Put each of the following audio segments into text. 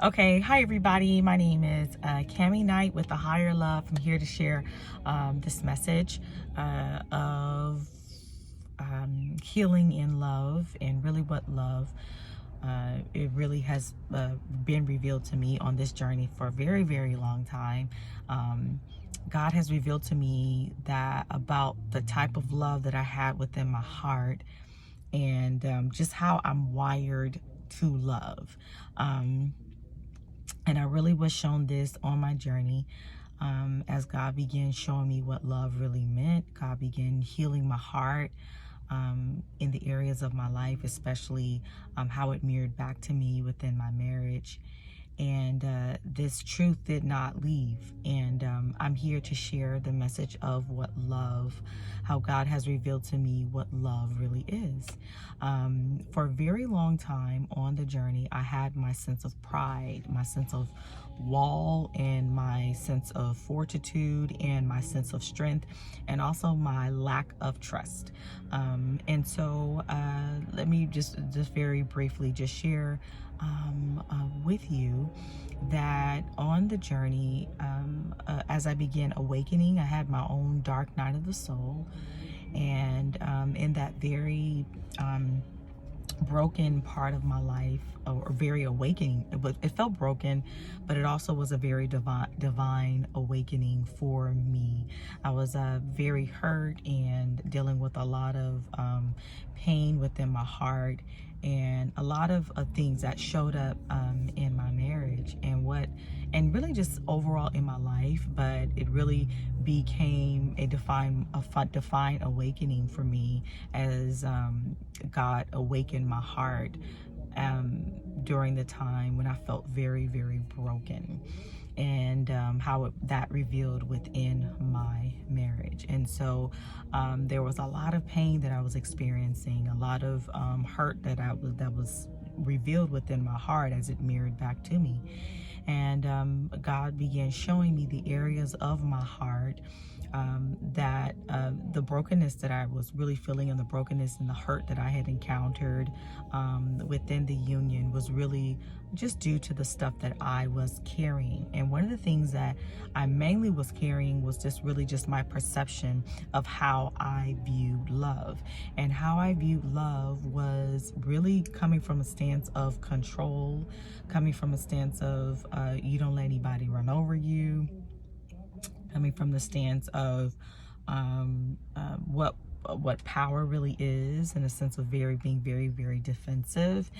Okay, hi everybody. My name is Cami Knight with The Higher Love. I'm here to share this message of healing in love, and really what love it really has been revealed to me on this journey for a very, very long time. God has revealed to me that about the type of love that I had within my heart, and just how I'm wired to love. And I really was shown this on my journey, as God began showing me what love really meant. God began healing my heart in the areas of my life, especially how it mirrored back to me within my marriage. And this truth did not leave. And I'm here to share the message of what love, how God has revealed to me what love really is. For a very long time on the journey, I had my sense of pride, my sense of wall, and my sense of fortitude, and my sense of strength, and also my lack of trust. And so let me just very briefly just share with you that on the journey, as I began awakening, I had my own dark night of the soul. And in that very broken part of my life, or very awakening, it felt broken, but it also was a very divine awakening for me. I was very hurt and dealing with a lot of pain within my heart, and a lot of things that showed up in my marriage, and really just overall in my life. But it really became a defined awakening for me as God awakened my heart during the time when I felt very, very broken, and how that revealed within my marriage. And so there was a lot of pain that I was experiencing, a lot of hurt that was revealed within my heart as it mirrored back to me. And God began showing me the areas of my heart that the brokenness that I was really feeling, and the brokenness and the hurt that I had encountered within the union, was really just due to the stuff that I was carrying. And one of the things that I mainly was carrying was just really just my perception of how I viewed love. And how I viewed love was really coming from a stance of control, coming from a stance of you don't let anybody run over you, coming from the stance of what power really is, in a sense of being very, very defensive.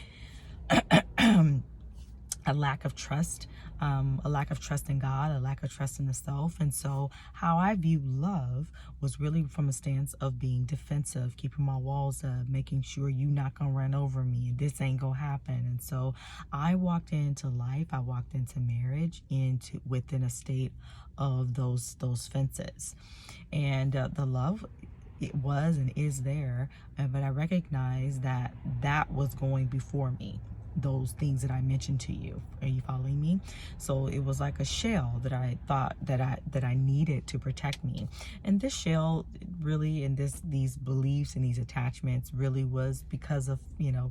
A lack of trust, a lack of trust in God, a lack of trust in the self. And so how I view love was really from a stance of being defensive, keeping my walls up, making sure you not gonna run over me, and this ain't gonna happen. And so I walked into life, I walked into marriage within a state of those fences. And the love, it was and is there, but I recognize that that was going before me, those things that I mentioned to you. Are you following me? So it was like a shell that I thought that I needed to protect me. And this shell really, and these beliefs and these attachments really was because of,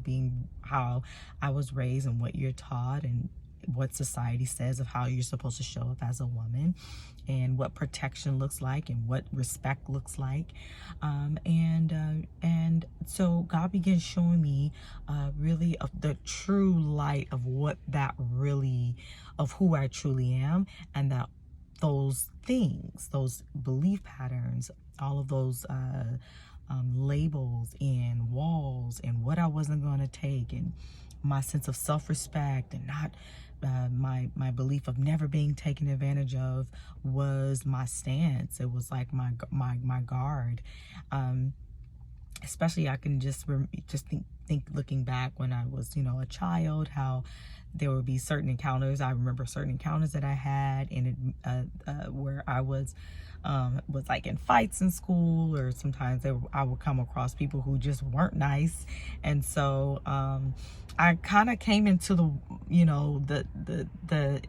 being how I was raised, and what you're taught, and what society says of how you're supposed to show up as a woman, and what protection looks like, and what respect looks like. And so God began showing me really of the true light of what that really, of who I truly am, and that those things, those belief patterns, all of those labels and walls, and what I wasn't going to take, and my sense of self-respect, and not my belief of never being taken advantage of, was my stance. It was like my guard. Especially I can just think looking back when I was a child, how there would be certain encounters. I remember certain encounters that I had, and where I was like in fights in school, or sometimes I would come across people who just weren't nice. And so I kind of came into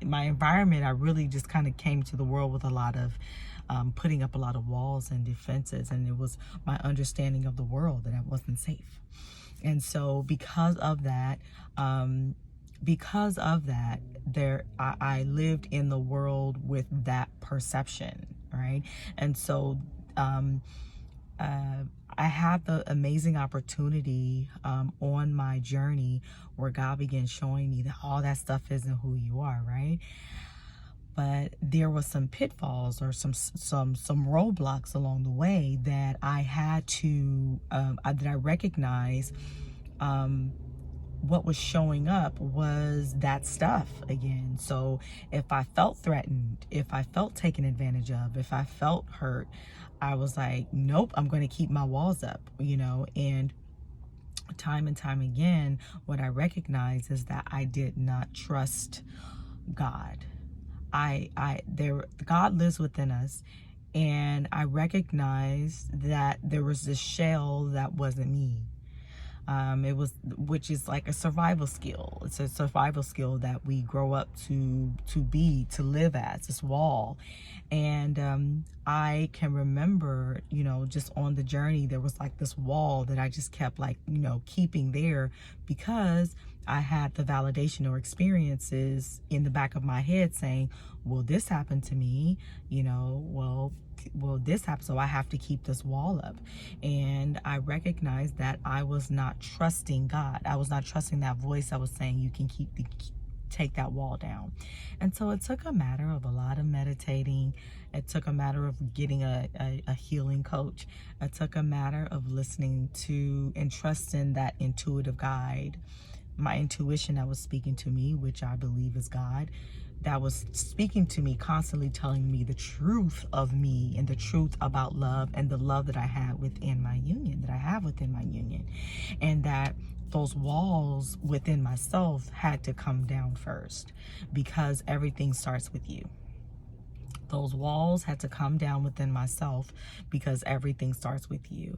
my environment. I really just kind of came to the world with a lot of putting up a lot of walls and defenses, and it was my understanding of the world that I wasn't safe. And so because of that, I lived in the world with that perception, right? And so uh, I had the amazing opportunity on my journey where God began showing me that all that stuff isn't who you are, right? But there was some pitfalls or some roadblocks along the way that I had to that I recognized. What was showing up was that stuff again. So if I felt threatened, if I felt taken advantage of, if I felt hurt, I was like, nope, I'm going to keep my walls up, and time and time again, what I recognize is that I did not trust God. God lives within us, and I recognized that there was this shell that wasn't me. Which is like a survival skill. It's a survival skill that we grow up to live as, this wall. And I can remember, just on the journey, there was like this wall that I just kept like, keeping there because I had the validation or experiences in the back of my head saying, well, this happened to me, well, this happened, so I have to keep this wall up. And I recognized that I was not trusting God. I was not trusting that voice that was saying you can take that wall down. And so it took a matter of a lot of meditating. It took a matter of getting a healing coach. It took a matter of listening to and trusting that intuitive guide, my intuition that was speaking to me, which I believe is God, that was speaking to me, constantly telling me the truth of me and the truth about love and the love that I had within my union, that I have within my union. And that those walls within myself had to come down first, because everything starts with you. Those walls had to come down within myself because everything starts with you.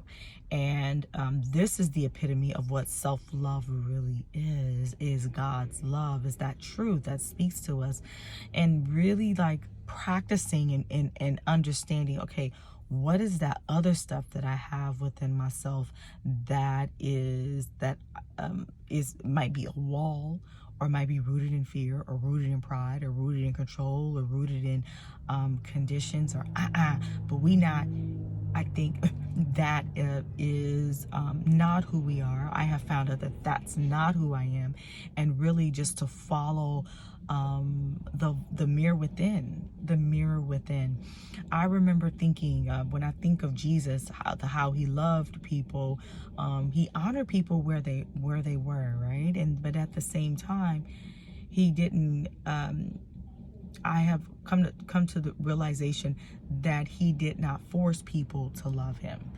And this is the epitome of what self-love really is God's love, is that truth that speaks to us, and really like practicing and understanding, okay, what is that other stuff that I have within myself that might be a wall, or might be rooted in fear, or rooted in pride, or rooted in control, or rooted in conditions, or but I think that is not who we are. I have found out that that's not who I am, and really just to follow the mirror within, I remember thinking, when I think of Jesus, how he loved people, he honored people where they were, right? But at the same time, he didn't. I have come to the realization that he did not force people to love him.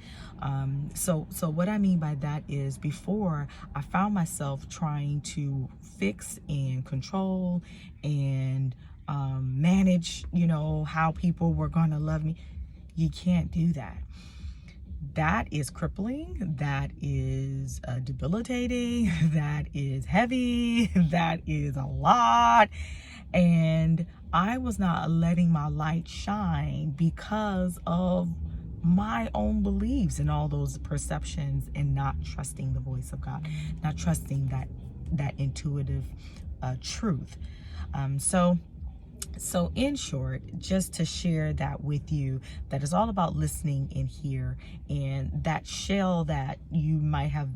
So what I mean by that is, before, I found myself trying to fix and control and manage, how people were going to love me. You can't do that. That is crippling. That is debilitating. That is heavy. That is a lot. And I was not letting my light shine because of my own beliefs and all those perceptions, and not trusting the voice of God, not trusting that intuitive truth. So in short, just to share that with you, that is all about listening in here, and that shell that you might have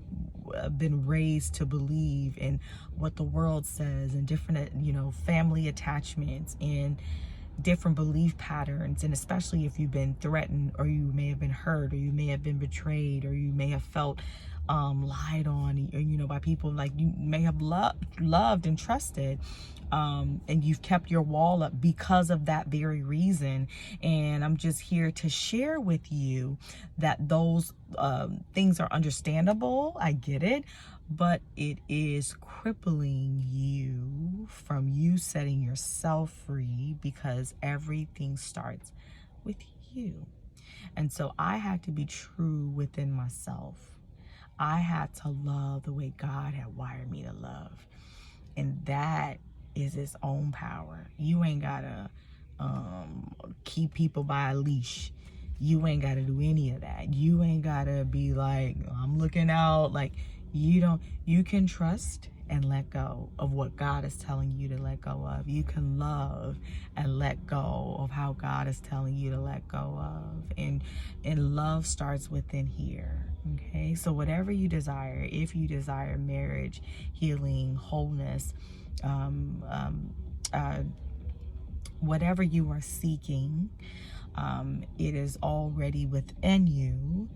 been raised to believe in what the world says, and different, family attachments and different belief patterns. And especially if you've been threatened, or you may have been hurt, or you may have been betrayed, or you may have felt lied on, by people like you may have loved and trusted, and you've kept your wall up because of that very reason. And I'm just here to share with you that those things are understandable. I get it, but it is crippling you from you setting yourself free, because everything starts with you. And so I had to be true within myself. I had to love the way God had wired me to love. And that is its own power. You ain't gotta keep people by a leash. You ain't gotta do any of that. You ain't gotta be like, I'm looking out. Like, you can trust and let go of what God is telling you to let go of. You can love and let go of how God is telling you to let go of. And love starts within here. Okay, so whatever you desire, if you desire marriage, healing, wholeness, whatever you are seeking, it is already within you.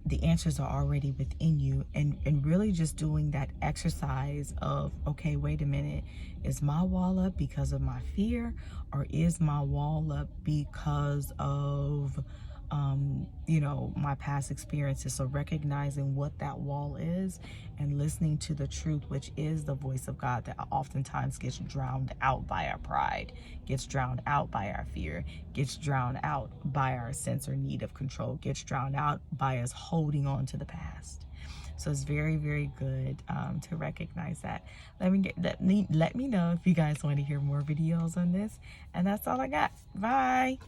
The answers are already within you, and really just doing that exercise of, okay, wait a minute, is my wall up because of my fear, or is my wall up because of you know, my past experiences? So recognizing what that wall is and listening to the truth, which is the voice of God, that oftentimes gets drowned out by our pride, gets drowned out by our fear, gets drowned out by our sense or need of control, gets drowned out by us holding on to the past. So it's very, very good to recognize that. Let me know if you guys want to hear more videos on this. And that's all I got. Bye.